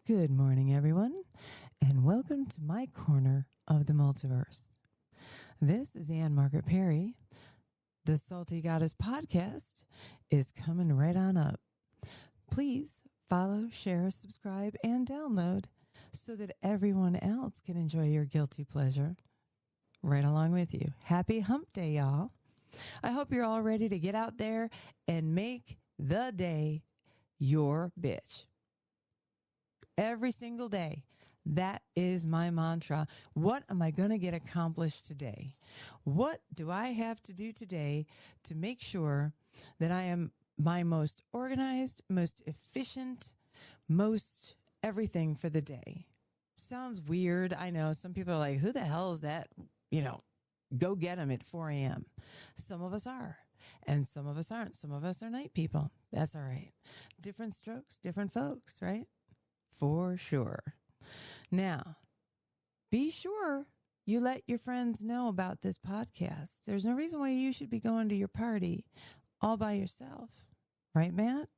Good morning, everyone, and welcome to my corner of the multiverse. This is Ann Margaret Perry. The Salty Goddess podcast is coming right on up. Please follow, share, subscribe, and download so that everyone else can enjoy your guilty pleasure right along with you. Happy hump day, y'all. I hope you're all ready to get out there and make the day your bitch. Every single day. That is my mantra. What am I going to get accomplished today? What do I have to do today to make sure that I am my most organized, most efficient, most everything for the day? Sounds weird. I know some people are like, who the hell is that? Go get them at 4 a.m. Some of us are, and some of us aren't. Some of us are night people. That's all right. Different strokes, different folks, right? For sure. Now, be sure you let your friends know about this podcast. There's no reason why you should be going to your party all by yourself. Right, Matt?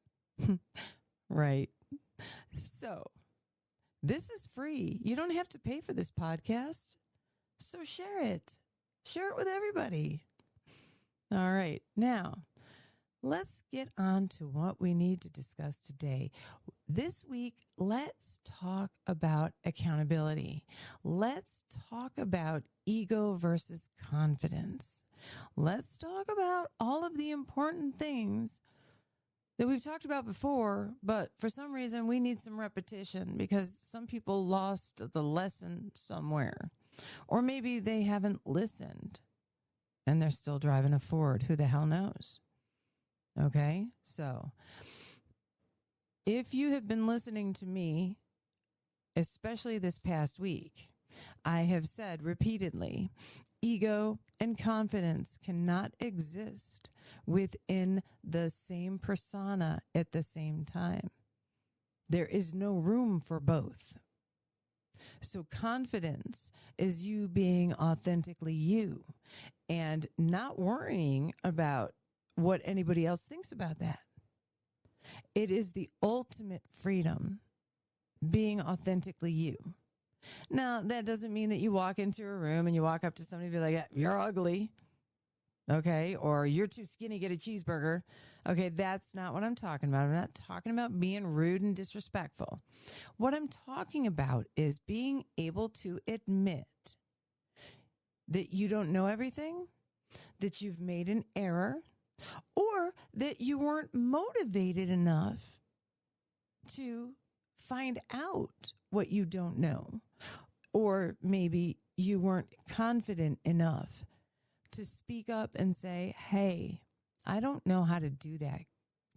Right. So, this is free. You don't have to pay for this podcast. So share it. Share it with everybody. All right. Now, let's get on to what we need to discuss today. This week, let's talk about accountability. Let's talk about ego versus confidence. Let's talk about all of the important things that we've talked about before, but for some reason we need some repetition because some people lost the lesson somewhere. Or maybe they haven't listened and they're still driving a Ford. Who the hell knows? Okay, so if you have been listening to me, especially this past week, I have said repeatedly, ego and confidence cannot exist within the same persona at the same time. There is no room for both. So confidence is you being authentically you and not worrying about what anybody else thinks about that. It is the ultimate freedom, being authentically you. Now, that doesn't mean that you walk into a room and you walk up to somebody and be like, yeah, you're ugly, okay? Or you're too skinny, get a cheeseburger. Okay, that's not what I'm talking about. I'm not talking about being rude and disrespectful. What I'm talking about is being able to admit that you don't know everything, that you've made an error, or that you weren't motivated enough to find out what you don't know. Or maybe you weren't confident enough to speak up and say, hey, I don't know how to do that.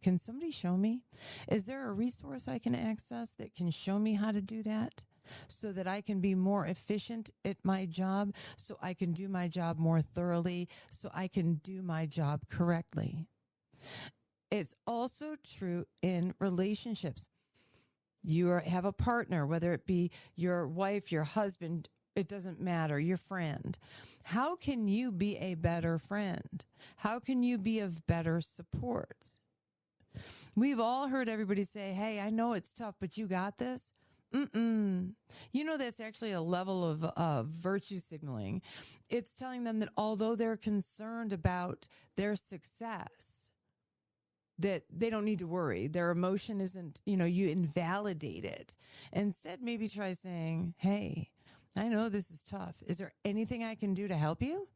Can somebody show me? Is there a resource I can access that can show me how to do that so that I can be more efficient at my job, so I can do my job more thoroughly, so I can do my job correctly? It's also true in relationships. You have a partner, whether it be your wife, your husband, it doesn't matter, your friend. How can you be a better friend? How can you be of better support? We've all heard everybody say, hey, I know it's tough, but you got this. That's actually a level of virtue signaling. It's telling them that although they're concerned about their success, that they don't need to worry. Their emotion isn't, you invalidate it. Instead, maybe try saying, hey, I know this is tough. Is there anything I can do to help you?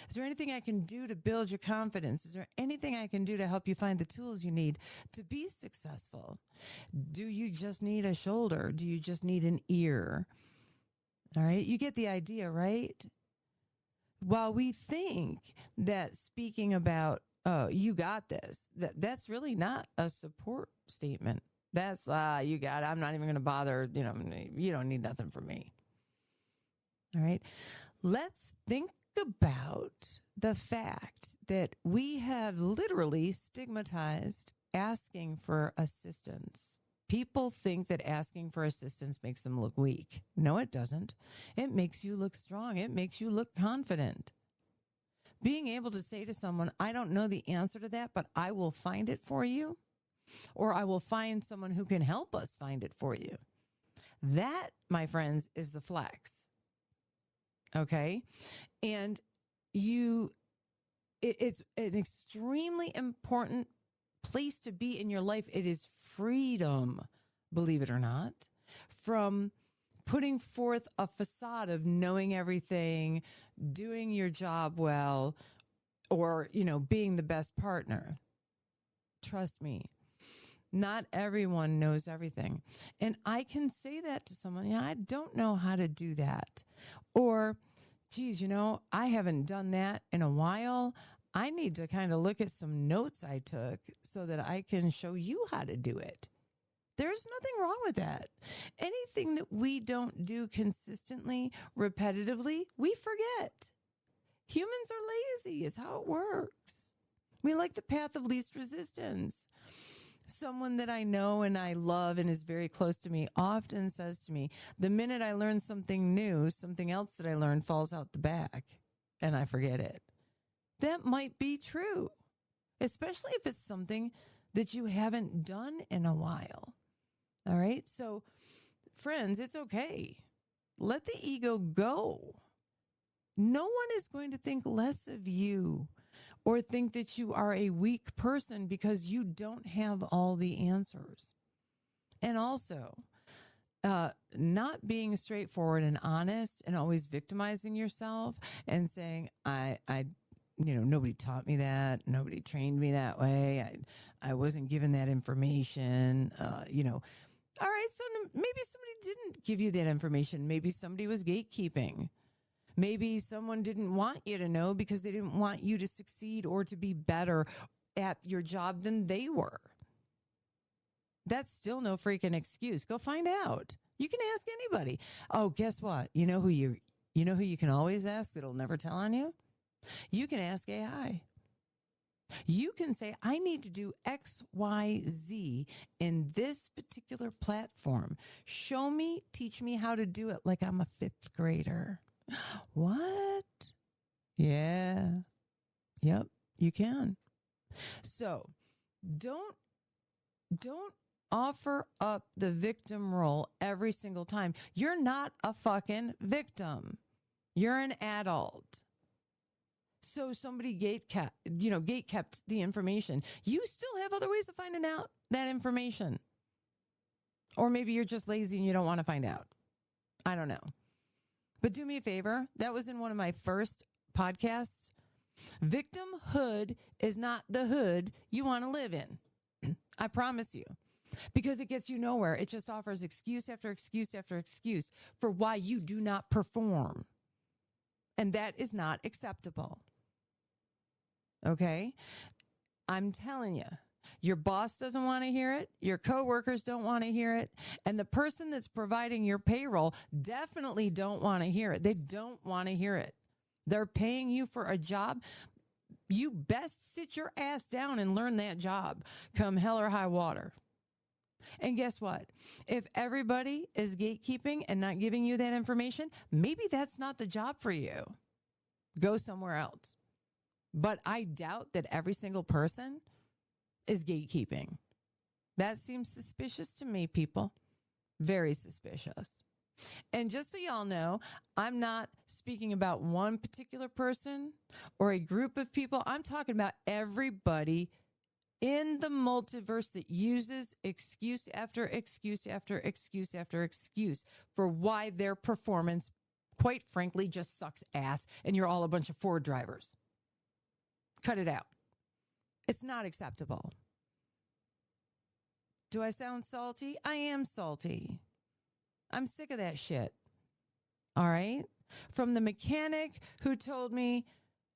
Is there anything I can do to build your confidence? Is there anything I can do to help you find the tools you need to be successful? Do you just need a shoulder? Do you just need an ear? All right. You get the idea, right? While we think that speaking about, oh, you got this, that's really not a support statement. That's, you got it. I'm not even going to bother. You don't need nothing from me. All right. Let's think about the fact that we have literally stigmatized asking for assistance. People think that asking for assistance makes them look weak. No, it doesn't. It makes you look strong. It makes you look confident. Being able to say to someone, I don't know the answer to that, but I will find it for you, or I will find someone who can help us find it for you. That, my friends, is the flex. Okay. And it's an extremely important place to be in your life. It is freedom, believe it or not, from putting forth a facade of knowing everything, doing your job well, or, being the best partner. Trust me, not everyone knows everything. And I can say that to someone, I don't know how to do that. Or, geez, I haven't done that in a while. I need to kind of look at some notes I took so that I can show you how to do it. There's nothing wrong with that. Anything that we don't do consistently, repetitively, we forget. Humans are lazy. It's how it works. We like the path of least resistance. Someone that I know and I love and is very close to me often says to me, the minute I learn something new, something else that I learned falls out the back and I forget it. That might be true, especially if it's something that you haven't done in a while. All right. So, friends, it's okay. Let the ego go. No one is going to think less of you or think that you are a weak person because you don't have all the answers. And also, not being straightforward and honest and always victimizing yourself and saying, nobody taught me that. Nobody trained me that way. I wasn't given that information. All right, so maybe somebody didn't give you that information. Maybe somebody was gatekeeping. Maybe someone didn't want you to know because they didn't want you to succeed or to be better at your job than they were. That's still no freaking excuse. Go find out. You can ask anybody. Oh, guess what? You know who you can always ask that'll never tell on you? You can ask AI. You can say, I need to do X, Y, Z in this particular platform. Show me, teach me how to do it like I'm a fifth grader. What? Yeah. Yep, you can. So don't offer up the victim role every single time. You're not a fucking victim. You're an adult. So somebody gatekept the information. You still have other ways of finding out that information. Or maybe you're just lazy and you don't want to find out. I don't know. But do me a favor. That was in one of my first podcasts. Victimhood is not the hood you want to live in. I promise you. Because it gets you nowhere. It just offers excuse after excuse after excuse for why you do not perform. And that is not acceptable. Okay? I'm telling you, your boss doesn't want to hear it. Your coworkers don't want to hear it. And the person that's providing your payroll definitely don't want to hear it. They don't want to hear it. They're paying you for a job. You best sit your ass down and learn that job, come hell or high water. And guess what? If everybody is gatekeeping and not giving you that information, maybe that's not the job for you. Go somewhere else. But I doubt that every single person is gatekeeping. That seems suspicious to me, people. Very suspicious. And just so y'all know, I'm not speaking about one particular person or a group of people. I'm talking about everybody in the multiverse that uses excuse after excuse after excuse after excuse for why their performance, quite frankly, just sucks ass and you're all a bunch of Ford drivers. Cut it out. It's not acceptable. Do I sound salty? I am salty. I'm sick of that shit. All right? From the mechanic who told me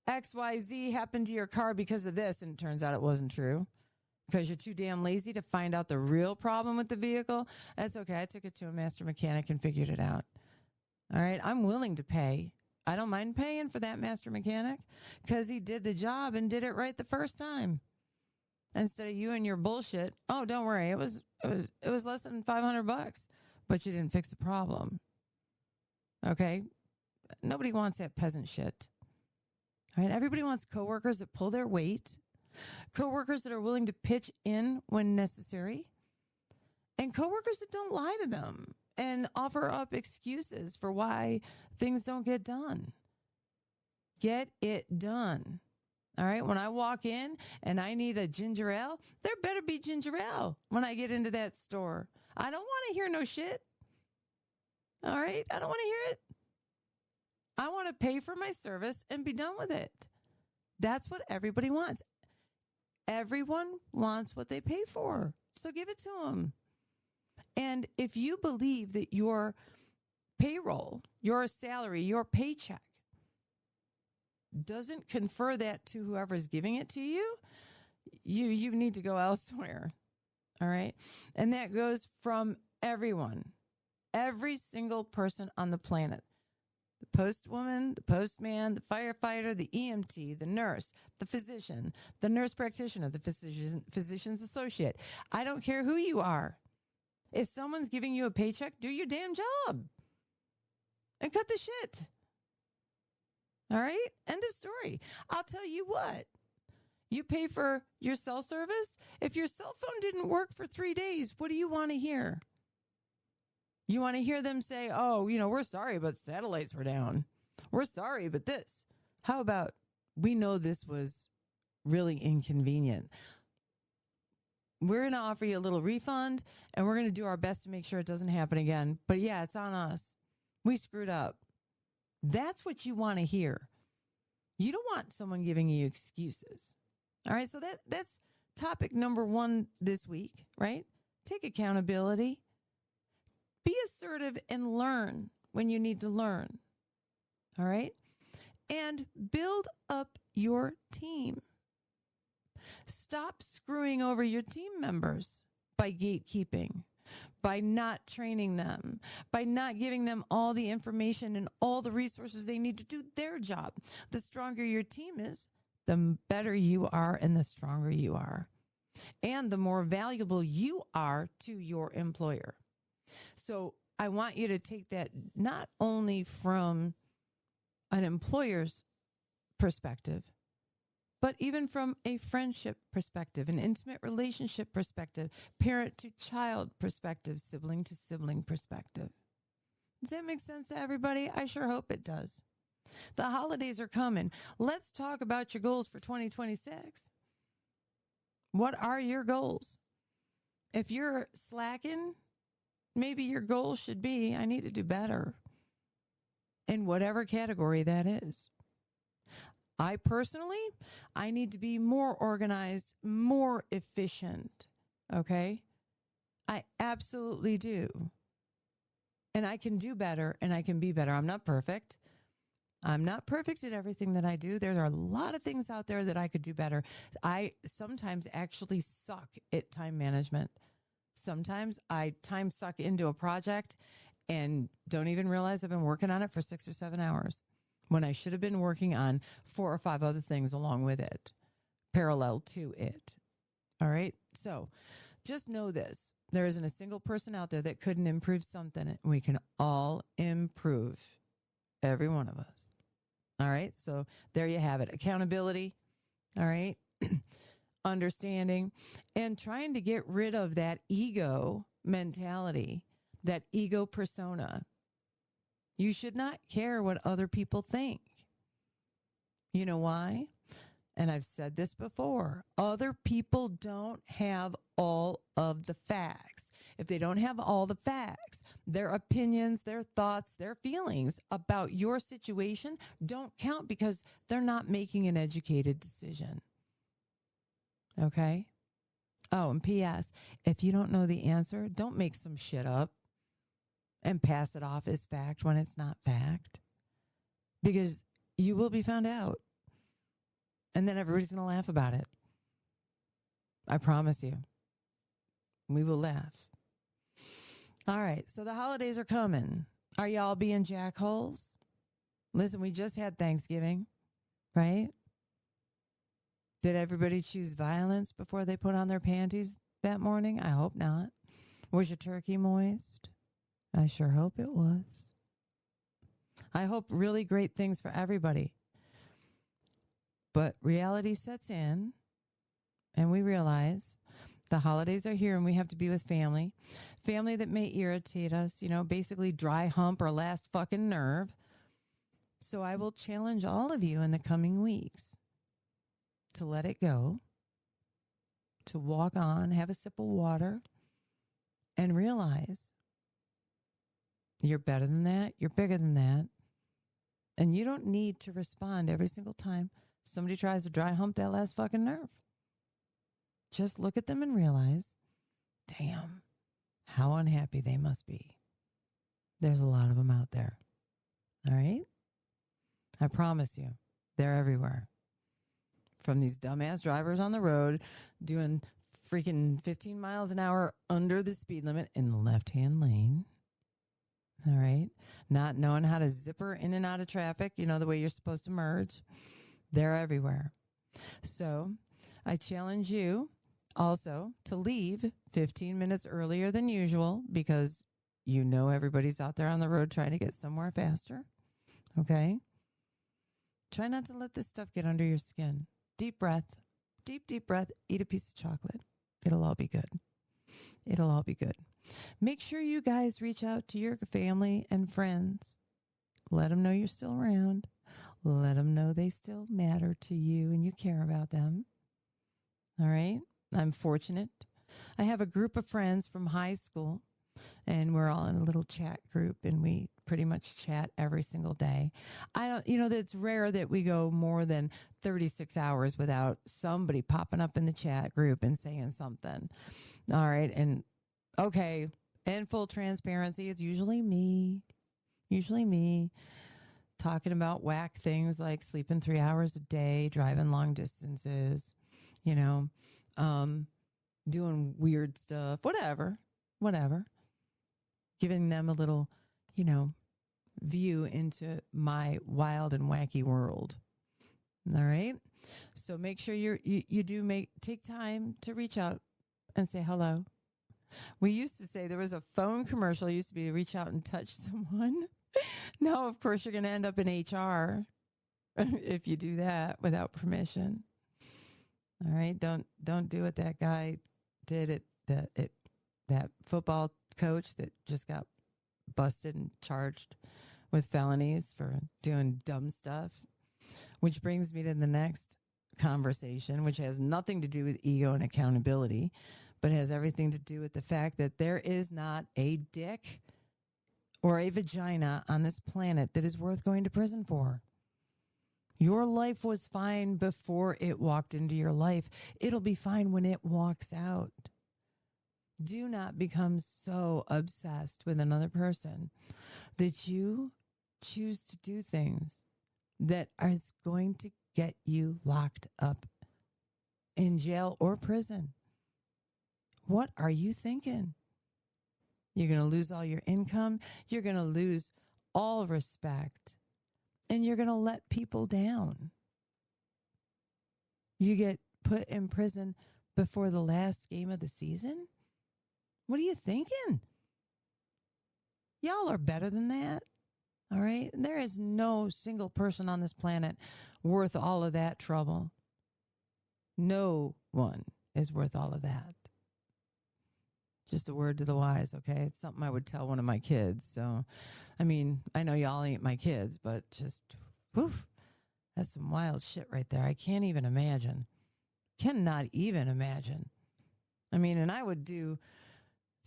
XYZ happened to your car because of this, and it turns out it wasn't true. Because you're too damn lazy to find out the real problem with the vehicle. That's okay. I took it to a master mechanic and figured it out. All right? I'm willing to pay. I don't mind paying for that master mechanic because he did the job and did it right the first time. Instead of you and your bullshit. Oh, don't worry. It was less than $500, but you didn't fix the problem. Okay? Nobody wants that peasant shit. All right? Everybody wants coworkers that pull their weight, coworkers that are willing to pitch in when necessary, and coworkers that don't lie to them and offer up excuses for why things don't get done. Get it done. All right. When I walk in and I need a ginger ale, there better be ginger ale when I get into that store. I don't want to hear no shit. All right. I don't want to hear it. I want to pay for my service and be done with it. That's what everybody wants. Everyone wants what they pay for. So give it to them. And if you believe that your payroll, your salary, your paycheck doesn't confer that to whoever's giving it to you, you need to go elsewhere. All right. And that goes from everyone, every single person on the planet. The postwoman, the postman, the firefighter, the EMT, the nurse, the physician, the nurse practitioner, the physician's associate. I don't care who you are. If someone's giving you a paycheck, do your damn job and cut the shit. All right? End of story. I'll tell you what. You pay for your cell service. If your cell phone didn't work for 3 days, what do you want to hear? You want to hear them say, oh, we're sorry, but satellites were down. We're sorry, but this. How about we know this was really inconvenient. We're going to offer you a little refund, and we're going to do our best to make sure it doesn't happen again. But yeah, it's on us. We screwed up. That's what you want to hear. You don't want someone giving you excuses. All right, so that's topic number 1 this week, right? Take accountability. Be assertive and learn when you need to learn. All right? And build up your team. Stop screwing over your team members by gatekeeping, by not training them, by not giving them all the information and all the resources they need to do their job. The stronger your team is, the better you are and the stronger you are. And the more valuable you are to your employer. So I want you to take that not only from an employer's perspective, but even from a friendship perspective, an intimate relationship perspective, parent to child perspective, sibling to sibling perspective. Does that make sense to everybody? I sure hope it does. The holidays are coming. Let's talk about your goals for 2026. What are your goals? If you're slacking, maybe your goal should be, I need to do better in whatever category that is. I personally, I need to be more organized, more efficient. Okay? I absolutely do. And I can do better and I can be better. I'm not perfect. I'm not perfect at everything that I do. There are a lot of things out there that I could do better. I sometimes actually suck at time management. Sometimes I time suck into a project and don't even realize I've been working on it for 6 or 7 hours when I should have been working on 4 or 5 other things along with it, parallel to it. All right. So just know this. There isn't a single person out there that couldn't improve something. We can all improve. Every one of us. All right. So there you have it. Accountability. All right. Understanding and trying to get rid of that ego mentality, that ego persona. You should not care what other people think. You know why? And I've said this before. Other people don't have all of the facts. If they don't have all the facts, their opinions, their thoughts, their feelings about your situation don't count because they're not making an educated decision. Okay? Oh, and P.S., if you don't know the answer, don't make some shit up and pass it off as fact when it's not fact. Because you will be found out. And then everybody's going to laugh about it. I promise you. We will laugh. All right. So the holidays are coming. Are y'all being jackholes? Listen, we just had Thanksgiving, right? Did everybody choose violence before they put on their panties that morning? I hope not. Was your turkey moist? I sure hope it was. I hope really great things for everybody. But reality sets in, and we realize The holidays are here and we have to be with family. Family that may irritate us, basically dry hump or last fucking nerve. So I will challenge all of you in the coming weeks to let it go, to walk on, have a sip of water, and realize you're better than that. You're bigger than that. And you don't need to respond every single time somebody tries to dry hump that last fucking nerve. Just look at them and realize, damn, how unhappy they must be. There's a lot of them out there. All right? I promise you, they're everywhere. From these dumbass drivers on the road doing freaking 15 miles an hour under the speed limit in the left-hand lane. All right? Not knowing how to zipper in and out of traffic, the way you're supposed to merge. They're everywhere. So I challenge you also to leave 15 minutes earlier than usual because everybody's out there on the road trying to get somewhere faster. Okay? Try not to let this stuff get under your skin. Deep breath. Deep breath. Eat a piece of chocolate. It'll all be good. It'll all be good. Make sure you guys reach out to your family and friends. Let them know you're still around. Let them know they still matter to you and you care about them. All right? I'm fortunate. I have a group of friends from high school, and we're all in a little chat group, and we pretty much chat every single day. It's rare that we go more than 36 hours without somebody popping up in the chat group and saying something. All right. And okay. In full transparency, it's usually me talking about whack things like sleeping 3 hours a day, driving long distances, doing weird stuff, whatever, giving them a little, view into my wild and wacky world. All right. So make sure take time to reach out and say hello. We used to say there was a phone commercial used to be reach out and touch someone. Now, of course, you're going to end up in HR if you do that without permission. All right. Don't do what that guy did that football coach that just got busted and charged with felonies for doing dumb stuff, which brings me to the next conversation, which has nothing to do with ego and accountability, but has everything to do with the fact that there is not a dick or a vagina on this planet that is worth going to prison for. Your life was fine before it walked into your life. It'll be fine when it walks out. Do not become so obsessed with another person that you choose to do things that is going to get you locked up in jail or prison. What are you thinking? You're going to lose all your income. You're going to lose all respect. And you're going to let people down. You get put in prison before the last game of the season? What are you thinking? Y'all are better than that. All right? There is no single person on this planet worth all of that trouble. No one is worth all of that. Just a word to the wise, okay? It's something I would tell one of my kids. So, I know y'all ain't my kids, but just, woof, that's some wild shit right there. I can't even imagine. Cannot even imagine. And I would do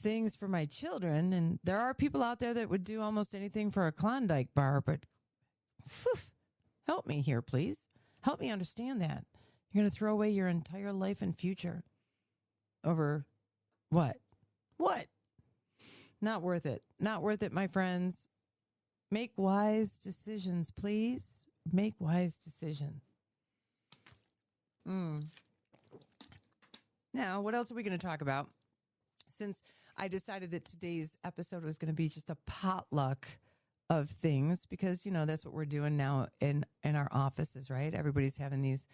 things for my children, and there are people out there that would do almost anything for a Klondike bar, but help me here, please. Help me understand that. You're going to throw away your entire life and future over what? What? Not worth it. Not worth it, my friends. Make wise decisions, please. Make wise decisions. Now, what else are we going to talk about? Since I decided that today's episode was going to be just a potluck of things, because, that's what we're doing now in our offices, right? Everybody's having these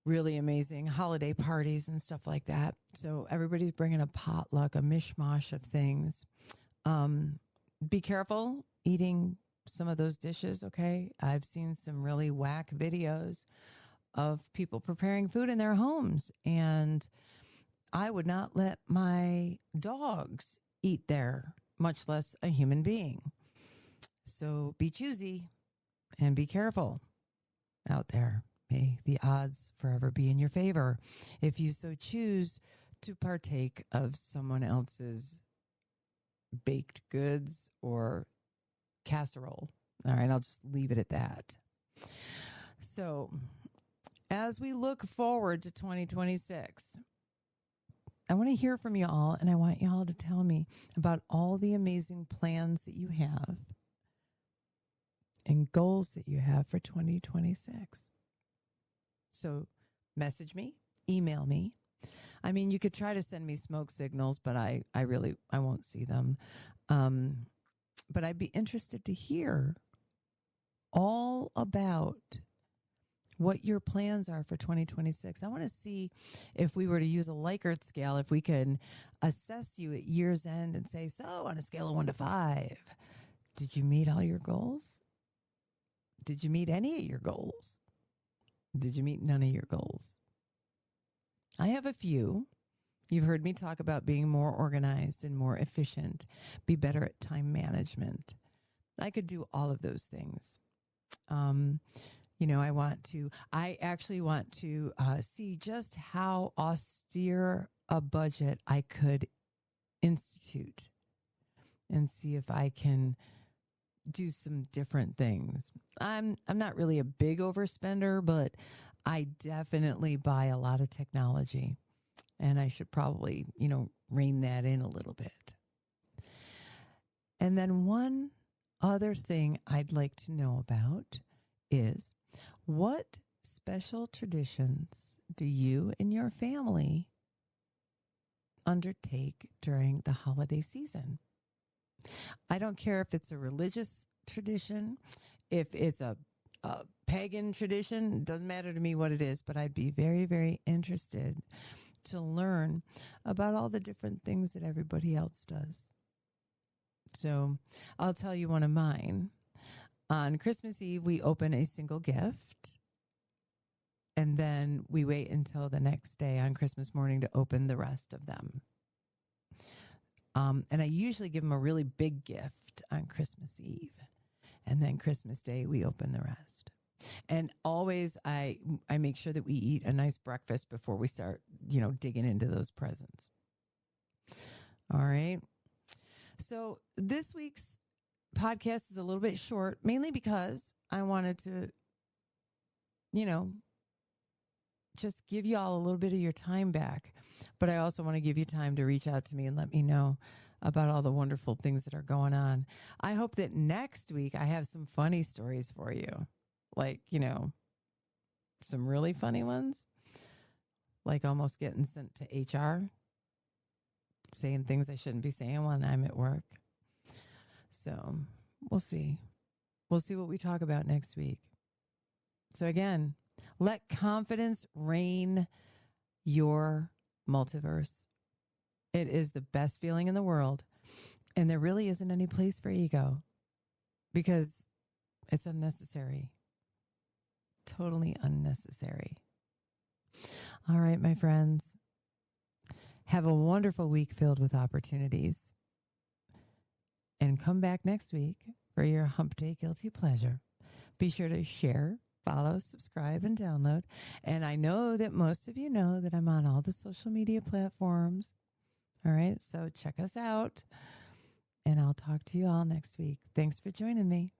really amazing holiday parties and stuff like that. So everybody's bringing a potluck, a mishmash of things. Be careful eating some of those dishes, okay? I've seen some really whack videos of people preparing food in their homes, and I would not let my dogs eat there, much less a human being. So be choosy and be careful out there. May the odds forever be in your favor if you so choose to partake of someone else's baked goods or casserole. All right, I'll just leave it at that. So, as we look forward to 2026, I want to hear from you all, and I want you all to tell me about all the amazing plans that you have and goals that you have for 2026. So message me, email me. I mean, you could try to send me smoke signals, but I won't see them. But I'd be interested to hear all about what your plans are for 2026. I want to see if we were to use a Likert scale, if we can assess you at year's end and say, so on a scale of 1 to 5, did you meet all your goals? Did you meet any of your goals? Did you meet none of your goals? I have a few. You've heard me talk about being more organized and more efficient, be better at time management. I could do all of those things. I actually want to see just how austere a budget I could institute and see if I can do some different things. I'm not really a big overspender, but I definitely buy a lot of technology, and I should probably, rein that in a little bit. And then one other thing I'd like to know about is, what special traditions do you and your family undertake during the holiday season? I don't care if it's a religious tradition, if it's a pagan tradition, it doesn't matter to me what it is, but I'd be very, very interested to learn about all the different things that everybody else does. So I'll tell you one of mine. On Christmas Eve, we open a single gift, and then we wait until the next day on Christmas morning to open the rest of them. And I usually give them a really big gift on Christmas Eve. And then Christmas Day, we open the rest. And always I make sure that we eat a nice breakfast before we start, digging into those presents. All right. So this week's podcast is a little bit short, mainly because I wanted to, just give you all a little bit of your time back. But I also want to give you time to reach out to me and let me know about all the wonderful things that are going on. I hope that next week I have some funny stories for you. Like, some really funny ones. Like almost getting sent to HR, saying things I shouldn't be saying when I'm at work. So we'll see. We'll see what we talk about next week. So again, let confidence reign your multiverse. It is the best feeling in the world. And there really isn't any place for ego because it's unnecessary. Totally unnecessary. All right, my friends. Have a wonderful week filled with opportunities. And come back next week for your Hump Day Guilty Pleasure. Be sure to share, follow, subscribe, and download. And I know that most of you know that I'm on all the social media platforms. All right, so check us out. And I'll talk to you all next week. Thanks for joining me.